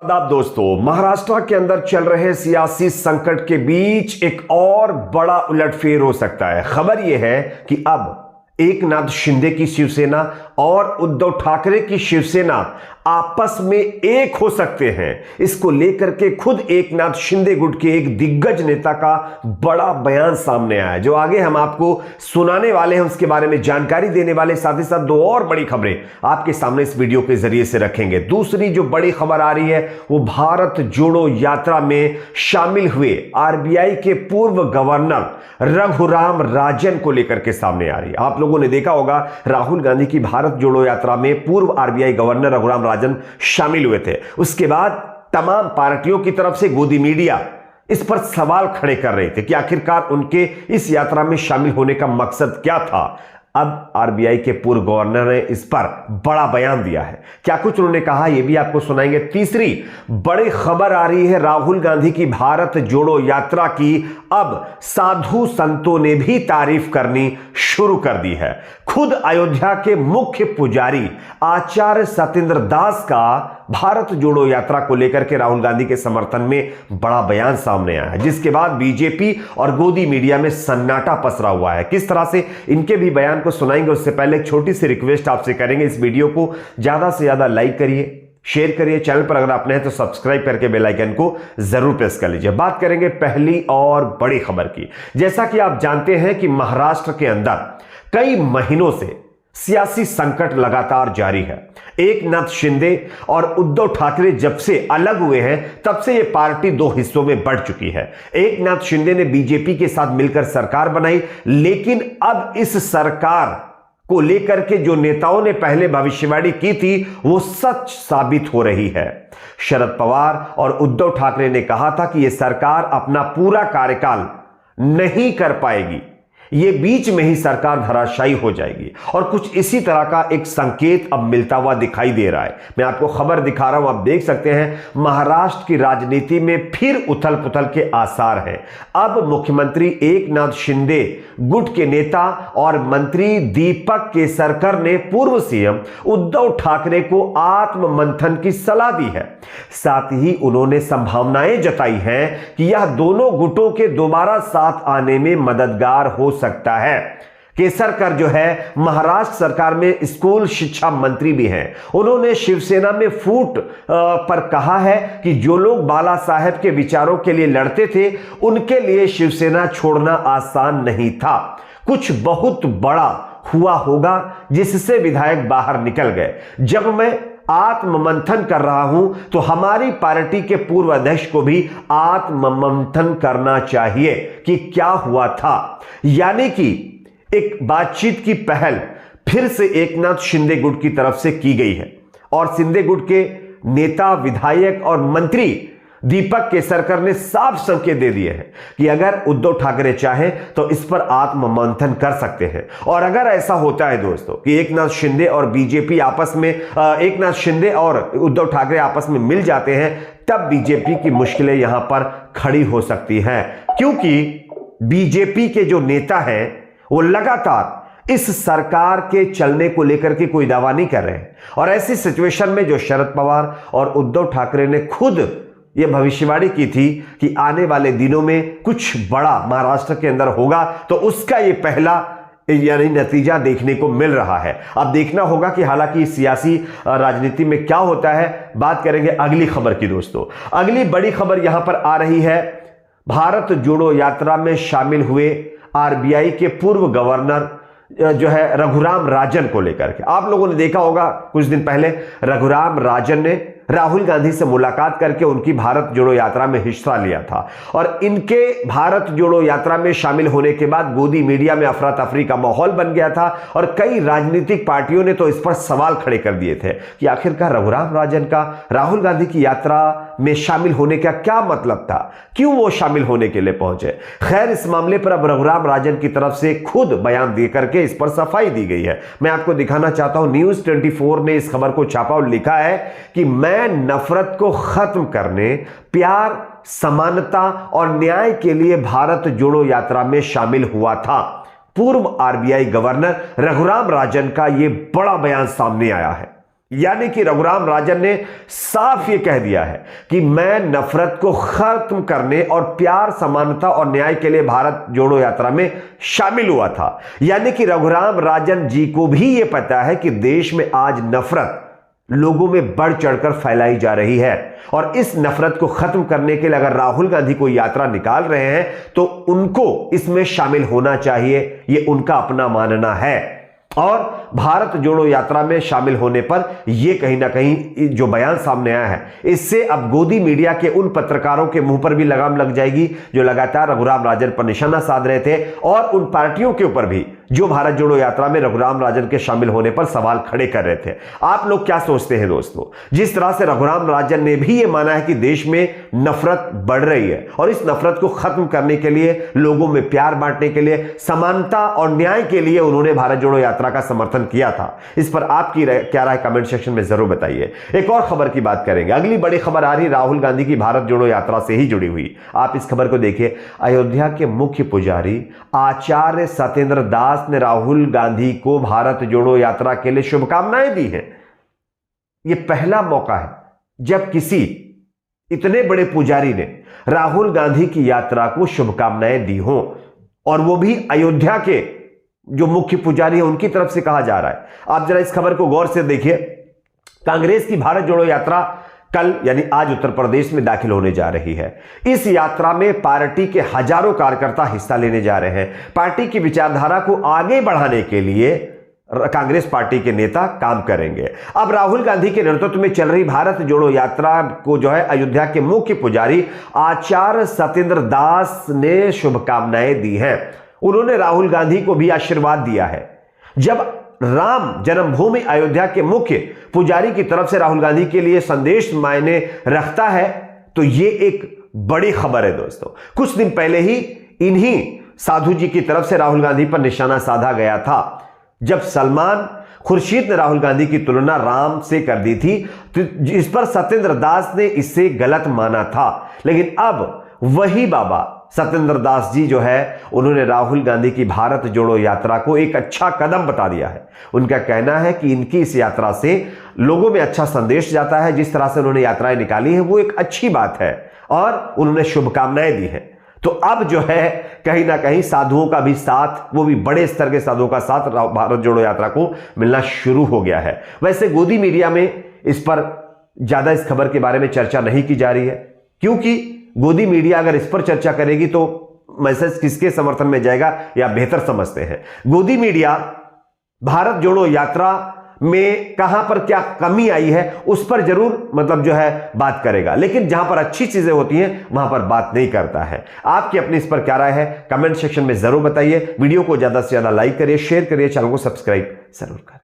आदाब दोस्तों, महाराष्ट्र के अंदर चल रहे सियासी संकट के बीच एक और बड़ा उलटफेर हो सकता है। खबर यह है कि अब एकनाथ शिंदे की शिवसेना और उद्धव ठाकरे की शिवसेना आपस में एक हो सकते हैं। इसको लेकर के खुद एकनाथ शिंदे गुट के एक दिग्गज नेता का बड़ा बयान सामने आया है, जो आगे हम आपको सुनाने वाले हैं। उसके बारे में जानकारी देने वाले साथ ही साथ दो और बड़ी खबरें आपके सामने इस वीडियो के जरिए से रखेंगे। दूसरी जो बड़ी खबर आ रही है वो भारत जोड़ो यात्रा में शामिल हुए आरबीआई के पूर्व गवर्नर रघुराम राजन को लेकर के सामने आ रही है। आप लोगों ने देखा होगा, राहुल गांधी की भारत जोड़ो यात्रा में पूर्व आरबीआई गवर्नर रघुराम राजन शामिल हुए थे। उसके बाद तमाम पार्टियों की तरफ से गोदी मीडिया इस पर सवाल खड़े कर रहे थे कि आखिरकार उनके इस यात्रा में शामिल होने का मकसद क्या था। अब आरबीआई के पूर्व गवर्नर ने इस पर बड़ा बयान दिया है। क्या कुछ उन्होंने कहा यह भी आपको सुनाएंगे। तीसरी बड़ी खबर आ रही है, राहुल गांधी की भारत जोड़ो यात्रा की अब साधु संतों ने भी तारीफ करनी शुरू कर दी है। खुद अयोध्या के मुख्य पुजारी आचार्य सत्येंद्र दास का भारत जोड़ो यात्रा को लेकर के राहुल गांधी के समर्थन में बड़ा बयान सामने आया है, जिसके बाद बीजेपी और गोदी मीडिया में सन्नाटा पसरा हुआ है। किस तरह से इनके भी बयान को सुनाएंगे, उससे पहले एक छोटी सी रिक्वेस्ट आपसे करेंगे, इस वीडियो को ज्यादा से ज्यादा लाइक करिए, शेयर करिए। चैनल पर अगर आप नए हैं तो सब्सक्राइब करके बेल आइकन को जरूर प्रेस कर लीजिए। बात करेंगे पहली और बड़ी खबर की। जैसा कि आप जानते हैं कि महाराष्ट्र के अंदर कई महीनों से सियासी संकट लगातार जारी है। एकनाथ शिंदे और उद्धव ठाकरे जब से अलग हुए हैं तब से यह पार्टी दो हिस्सों में बढ़ चुकी है। एकनाथ शिंदे ने बीजेपी के साथ मिलकर सरकार बनाई, लेकिन अब इस सरकार को लेकर के जो नेताओं ने पहले भविष्यवाणी की थी वो सच साबित हो रही है। शरद पवार और उद्धव ठाकरे ने कहा था कि यह सरकार अपना पूरा कार्यकाल नहीं कर पाएगी, ये बीच में ही सरकार धराशायी हो जाएगी, और कुछ इसी तरह का एक संकेत अब मिलता हुआ दिखाई दे रहा है। मैं आपको खबर दिखा रहा हूं, आप देख सकते हैं महाराष्ट्र की राजनीति में फिर उथल पुथल के आसार हैं। अब मुख्यमंत्री एकनाथ शिंदे गुट के नेता और मंत्री दीपक केसरकर ने पूर्व सीएम उद्धव ठाकरे को आत्ममंथन की सलाह दी है। साथ ही उन्होंने संभावनाएं जताई हैं कि यह दोनों गुटों के दोबारा साथ आने में मददगार हो सकता है। केसरकर जो है महाराष्ट्र सरकार में स्कूल शिक्षा मंत्री भी हैं। उन्होंने शिवसेना में फूट पर कहा है कि जो लोग बाला साहेब के विचारों के लिए लड़ते थे उनके लिए शिवसेना छोड़ना आसान नहीं था। कुछ बहुत बड़ा हुआ होगा जिससे विधायक बाहर निकल गए। जब मैं आत्ममंथन कर रहा हूं तो हमारी पार्टी के पूर्व अध्यक्ष को भी आत्ममंथन करना चाहिए कि क्या हुआ था। यानी कि एक बातचीत की पहल फिर से एकनाथ शिंदे गुट की तरफ से की गई है, और शिंदे गुट के नेता, विधायक और मंत्री दीपक केसरकर ने साफ संकेत दे दिए हैं कि अगर उद्धव ठाकरे चाहे तो इस पर आत्ममंथन कर सकते हैं। और अगर ऐसा होता है दोस्तों कि एकनाथ शिंदे और बीजेपी आपस में एकनाथ शिंदे और उद्धव ठाकरे आपस में मिल जाते हैं, तब बीजेपी की मुश्किलें यहां पर खड़ी हो सकती हैं, क्योंकि बीजेपी के जो नेता हैं वो लगातार इस सरकार के चलने को लेकर के कोई दावा नहीं कर रहे हैं। और ऐसी सिचुएशन में जो शरद पवार और उद्धव ठाकरे ने खुद यह भविष्यवाणी की थी कि आने वाले दिनों में कुछ बड़ा महाराष्ट्र के अंदर होगा, तो उसका यह पहला यानी नतीजा देखने को मिल रहा है। अब देखना होगा कि हालांकि सियासी राजनीति में क्या होता है। बात करेंगे अगली खबर की दोस्तों। अगली बड़ी खबर यहां पर आ रही है, भारत जोड़ो यात्रा में शामिल हुए आरबीआई के पूर्व गवर्नर जो है रघुराम राजन को लेकर के। आप लोगों ने देखा होगा कुछ दिन पहले रघुराम राजन ने राहुल गांधी से मुलाकात करके उनकी भारत जोड़ो यात्रा में हिस्सा लिया था, और इनके भारत जोड़ो यात्रा में शामिल होने के बाद गोदी मीडिया में अफरा तफरी का माहौल बन गया था, और कई राजनीतिक पार्टियों ने तो इस पर सवाल खड़े कर दिए थे कि आखिरकार रघुराम राजन का राहुल गांधी की यात्रा में शामिल होने का क्या मतलब था, क्यों वो शामिल होने के लिए पहुंचे। खैर, इस मामले पर अब रघुराम राजन की तरफ से खुद बयान दे करके इस पर सफाई दी गई है। मैं आपको दिखाना चाहता हूं, न्यूज 24 ने इस खबर को छापा और लिखा है कि मैं नफरत को खत्म करने, प्यार, समानता और न्याय के लिए भारत जोड़ो यात्रा में शामिल हुआ था। पूर्व आरबीआई गवर्नर रघुराम राजन का यह बड़ा बयान सामने आया है। यानी कि रघुराम राजन ने साफ ये कह दिया है कि मैं नफरत को खत्म करने और प्यार, समानता और न्याय के लिए भारत जोड़ो यात्रा में शामिल हुआ था। यानी कि रघुराम राजन जी को भी ये पता है कि देश में आज नफरत लोगों में बढ़ चढ़कर फैलाई जा रही है और इस नफरत को खत्म करने के लिए अगर राहुल गांधी कोई यात्रा निकाल रहे हैं तो उनको इसमें शामिल होना चाहिए, ये उनका अपना मानना है। और भारत जोड़ो यात्रा में शामिल होने पर यह कहीं ना कहीं जो बयान सामने आया है, इससे अब गोदी मीडिया के उन पत्रकारों के मुंह पर भी लगाम लग जाएगी जो लगातार रघुराम राजन पर निशाना साध रहे थे और उन पार्टियों के ऊपर भी जो भारत जोड़ो यात्रा में रघुराम राजन के शामिल होने पर सवाल खड़े कर रहे थे। आप लोग क्या सोचते हैं दोस्तों? जिस तरह से रघुराम राजन ने भी यह माना है कि देश में नफरत बढ़ रही है और इस नफरत को खत्म करने के लिए, लोगों में प्यार बांटने के लिए, समानता और न्याय के लिए उन्होंने भारत जोड़ो यात्रा का समर्थन किया था। इस पर आपकी क्या राय कमेंट सेक्शन में जरूर बताइए। एक और खबर की बात करेंगे। अगली बड़ी खबर आ रही राहुल गांधी की भारत जोड़ो यात्रा से ही जुड़ी हुई। आप इस खबर को देखिए। अयोध्या के मुख्य पुजारी आचार्य सत्येंद्र दास ने राहुल गांधी को भारत जोड़ो यात्रा के लिए शुभकामनाएं दी हैं। यह पहला मौका है जब किसी इतने बड़े पुजारी ने राहुल गांधी की यात्रा को शुभकामनाएं दी हों और वो भी अयोध्या के जो मुख्य पुजारी है उनकी तरफ से कहा जा रहा है। आप जरा इस खबर को गौर से देखिए। कांग्रेस की भारत जोड़ो यात्रा कल यानी आज उत्तर प्रदेश में दाखिल होने जा रही है। इस यात्रा में पार्टी के हजारों कार्यकर्ता हिस्सा लेने जा रहे हैं। पार्टी की विचारधारा को आगे बढ़ाने के लिए कांग्रेस पार्टी के नेता काम करेंगे। अब राहुल गांधी के नेतृत्व में चल रही भारत जोड़ो यात्रा को जो है अयोध्या के मुख्य पुजारी आचार्य सत्येंद्र दास ने शुभकामनाएं दी हैं। उन्होंने राहुल गांधी को भी आशीर्वाद दिया है। जब राम जन्मभूमि अयोध्या के मुख्य पुजारी की तरफ से राहुल गांधी के लिए संदेश मायने रखता है तो यह एक बड़ी खबर है दोस्तों। कुछ दिन पहले ही इन्हीं साधु जी की तरफ से राहुल गांधी पर निशाना साधा गया था। जब सलमान खुर्शीद ने राहुल गांधी की तुलना राम से कर दी थी तो इस पर सत्येंद्र दास ने इसे गलत माना था। लेकिन अब वही बाबा सत्येंद्र दास जी जो है उन्होंने राहुल गांधी की भारत जोड़ो यात्रा को एक अच्छा कदम बता दिया है। उनका कहना है कि इनकी इस यात्रा से लोगों में अच्छा संदेश जाता है। जिस तरह से उन्होंने यात्राएं निकाली है वो एक अच्छी बात है और उन्होंने शुभकामनाएं दी हैं। तो अब जो है कहीं ना कहीं साधुओं का भी साथ, वो भी बड़े स्तर के साधुओं का साथ भारत जोड़ो यात्रा को मिलना शुरू हो गया है। वैसे गोदी मीडिया में इस पर ज्यादा इस खबर के बारे में चर्चा नहीं की जा रही है क्योंकि गोदी मीडिया अगर इस पर चर्चा करेगी तो मैसेज किसके समर्थन में जाएगा या बेहतर समझते हैं। गोदी मीडिया भारत जोड़ो यात्रा में कहां पर क्या कमी आई है उस पर जरूर मतलब जो है बात करेगा, लेकिन जहां पर अच्छी चीजें होती हैं वहां पर बात नहीं करता है। आपकी अपनी इस पर क्या राय है कमेंट सेक्शन में जरूर बताइए। वीडियो को ज्यादा से ज्यादा लाइक करिए, शेयर करिए, चैनल को सब्सक्राइब जरूर करें।